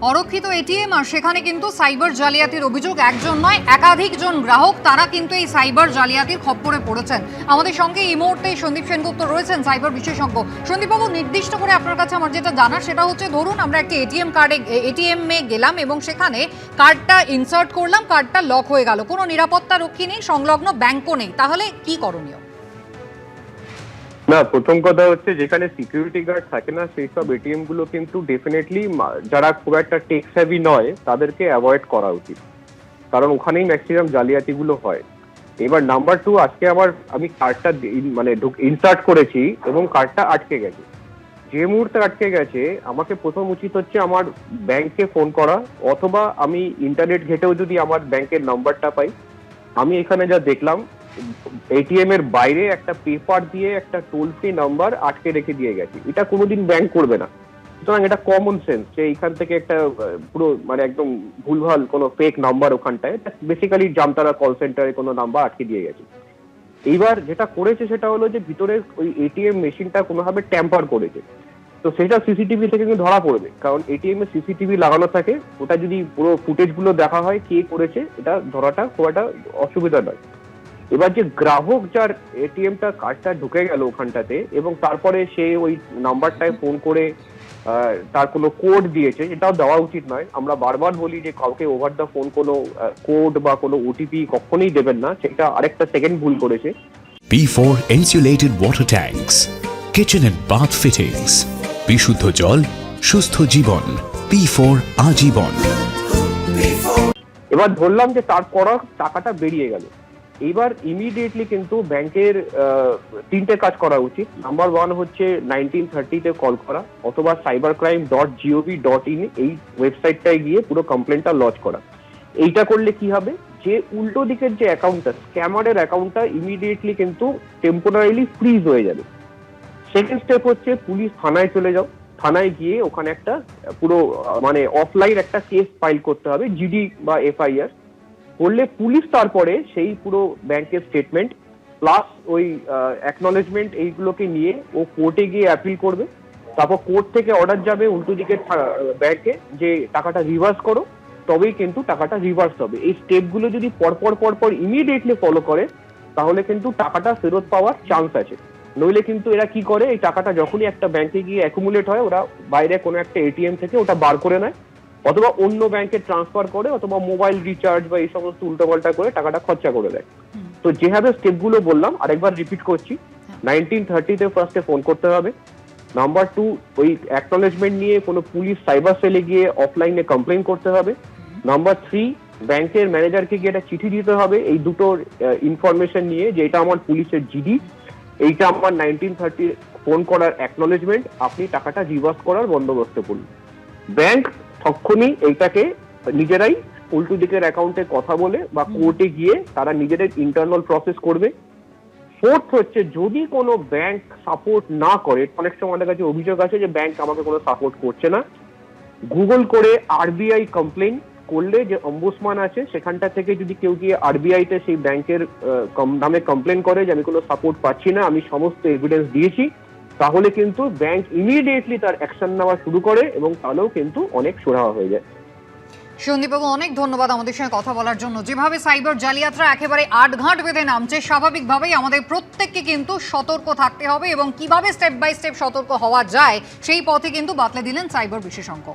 অরক্ষিত ATM আর সেখানে কিন্তু cyber জালিয়াতির অভিযোগ একজন নয় একাধিক জন গ্রাহক তারা কিন্তু এই সাইবার জালিয়াতির খপ্পরে পড়েছেন। আমাদের সঙ্গে এই মুহূর্তে সন্দীপ সেনগুপ্ত রয়েছেন, সাইবার বিশেষজ্ঞ। সন্দীপবাবু, নির্দিষ্ট করে আপনার কাছে আমার যেটা জানার সেটা হচ্ছে, ধরুন আমরা একটা এটিএমে গেলাম এবং সেখানে কার্ডটা ইনসার্ট করলাম, কার্ডটা লক হয়ে গেল, কোনো নিরাপত্তা রক্ষী নেই, সংলগ্ন ব্যাংকও নেই, তাহলে কি করণীয়? না, প্রথম কথা হচ্ছে যেখানে সিকিউরিটি গার্ড থাকে না সেই সব এটিএম গুলো কিন্তু ডেফিনেটলি যারা খুব একটা টেক সেভি নয় তাদেরকে অ্যাভয়েড করা উচিত, কারণ ওখানেই ম্যাক্সিমাম জালিয়াতি গুলো হয়। এবার নাম্বার 2, আজকে আমি কার্ডটা ইনসার্ট করেছি এবং কার্ডটা আটকে গেছে। যে মুহূর্তে আটকে গেছে আমাকে প্রথম উচিত হচ্ছে আমার ব্যাংকে ফোন করা, অথবা আমি ইন্টারনেট ঘেটেও যদি আমার ব্যাংকের নাম্বারটা পাই। আমি এখানে যা দেখলাম, এটিএম এর বাইরে একটা পেপার দিয়ে একটা টোল ফ্রি নাম্বার আটকে রেখে দিয়ে গেছে। এটা কোনোদিন ব্যাংক করবে না। সুতরাং এটা কমন সেন্স যে এইখান থেকে একটা পুরো একদম ভুলভাল কোনো ফেক নাম্বার ওখানটায়, বেসিক্যালি জামতারা কল সেন্টারে কোনো নাম্বার আটকে দিয়ে গেছে। এইবার যেটা করেছে সেটা হলো যে ভিতরে ওই এটিএম মেশিনটা কোনোভাবে ট্যাম্পার করেছে। তো সেটা সিসিটিভি থেকে কিন্তু ধরা পড়বে, কারণ এটিএম এ সিসিটিভি লাগানো থাকে। ওটা যদি পুরো ফুটেজ গুলো দেখা হয় কে করেছে, এটা ধরাটা খুব একটা অসুবিধা নয়। এবার যে গ্রাহক যার এটিএমটা কার্ডটা ঢুকে গেল ওখানটাতে এবং তারপরে সে ওই নাম্বারটায় ফোন করে তার কোনো কোড দিয়েছে, এটাও দেওয়া উচিত নয়। আমরা বারবার বলি যে কাউকে ওভার দ্য ফোন কোনো কোড বা কোনো ওটিপি কখনোই দেবেন না, সেটা আরেকটা সেকেন্ড ভুল করেছে। P4 insulated water tanks, kitchen and bath fittings, বিশুদ্ধ জল, সুস্থ জীবন, P4 আজীবন। এবার ধরলাম যে তারপর টাকাটা বেরিয়ে গেল। এইবার ইমিডিয়েটলি কিন্তু ব্যাংকের 3টে কাজ করা উচিত। নাম্বার 1 হচ্ছে 1930-তে কল করা, অথবা cybercrime.gov.in এই ওয়েবসাইটটায় গিয়ে পুরো কমপ্লেনটা লজ করা। এইটা করলে কি হবে, যে উল্টো দিকের যে অ্যাকাউন্টটা, স্ক্যামারের অ্যাকাউন্টটা ইমিডিয়েটলি কিন্তু টেম্পোরারিলি ফ্রিজ হয়ে যাবে। সেকেন্ড স্টেপ হচ্ছে পুলিশ থানায় চলে যাও। থানায় গিয়ে ওখানে একটা পুরো অফলাইন একটা কেস ফাইল করতে হবে, জিডি বা এফআইআর করলে পুলিশ তারপরে সেই পুরো ব্যাংকের স্টেটমেন্ট প্লাস ওই অ্যাকনলেজমেন্ট এইগুলোকে নিয়ে ও কোর্টে গিয়ে অ্যাপিল করবে। তারপর কোর্ট থেকে অর্ডার যাবে উল্টো দিকের ব্যাংকে যে টাকাটা রিভার্স করো, তবেই কিন্তু টাকাটা রিভার্স হবে। এই স্টেপগুলো যদি পরপর ইমিডিয়েটলি ফলো করে তাহলে কিন্তু টাকাটা ফেরত পাওয়ার চান্স আছে। নইলে কিন্তু এরা কি করে, এই টাকাটা যখনই একটা ব্যাংকে গিয়ে অ্যাকুমুলেট হয় ওরা বাইরে কোনো একটা এটিএম থেকে ওটা বার করে নেয়, অথবা অন্য ব্যাংকে ট্রান্সফার করে, অথবা মোবাইল রিচার্জ বা এই সমস্ত উল্টোপাল্টা করে টাকাটা খরচা করে দেয়। তো যেভাবে স্টেপগুলো বললাম আরেকবার রিপিট করছি। 1930-তে ফার্স্টে ফোন করতে হবে। নাম্বার 2, ওই অ্যাকনলেজমেন্ট নিয়ে কোনো পুলিশ সাইবার সেলে গিয়ে অফলাইনে কমপ্লেন করতে হবে। নাম্বার 3, ব্যাংকের ম্যানেজারকে গিয়ে একটা চিঠি দিতে হবে এই দুটোর ইনফরমেশন নিয়ে, যে এটা আমার পুলিশের জিডি, এইটা আমার 1930 ফোন করার অ্যাকনলেজমেন্ট, আপনি টাকাটা রিভার্স করার বন্দোবস্ত করুন। ব্যাংক তখনই এইটাকে নিজেরাই উল্টো দিকের অ্যাকাউন্টে কথা বলে বা কোর্টে গিয়ে তারা নিজেদের ইন্টারনাল প্রসেস করবে। ফোর্থ হচ্ছে, যদি কোনো ব্যাংক সাপোর্ট না করে, অনেক সময় আমাদের কাছে অভিযোগ আছে যে ব্যাংক আমাকে কোনো সাপোর্ট করছে না, গুগল করে আরবিআই কমপ্লেন করলে যে অম্বুডসম্যান আছে সেখানটা থেকে যদি কেউ গিয়ে আরবিআইতে সেই ব্যাংকের নামে কমপ্লেন করে যে আমি কোনো সাপোর্ট পাচ্ছি না, আমি সমস্ত এভিডেন্স দিয়েছি, তাহলে কিন্তু ব্যাংক ইমিডিয়েটলি তার অ্যাকশন নেওয়া শুরু করে এবং তাহলেও কিন্তু অনেক সুরাহা হয়ে যায়। সন্দীপবাবু, অনেক ধন্যবাদ আমাদের সঙ্গে কথা বলার জন্য। যেভাবে সাইবার জালিয়াতরা একেবারে আটঘাট বেঁধে নামছে, স্বাভাবিকভাবেই আমাদের প্রত্যেককে কিন্তু সতর্ক থাকতে হবে এবং কিভাবে স্টেপ বাই স্টেপ সতর্ক হওয়া যায় সেই পথে কিন্তু বাতলে দিলেন সাইবার বিশেষজ্ঞ।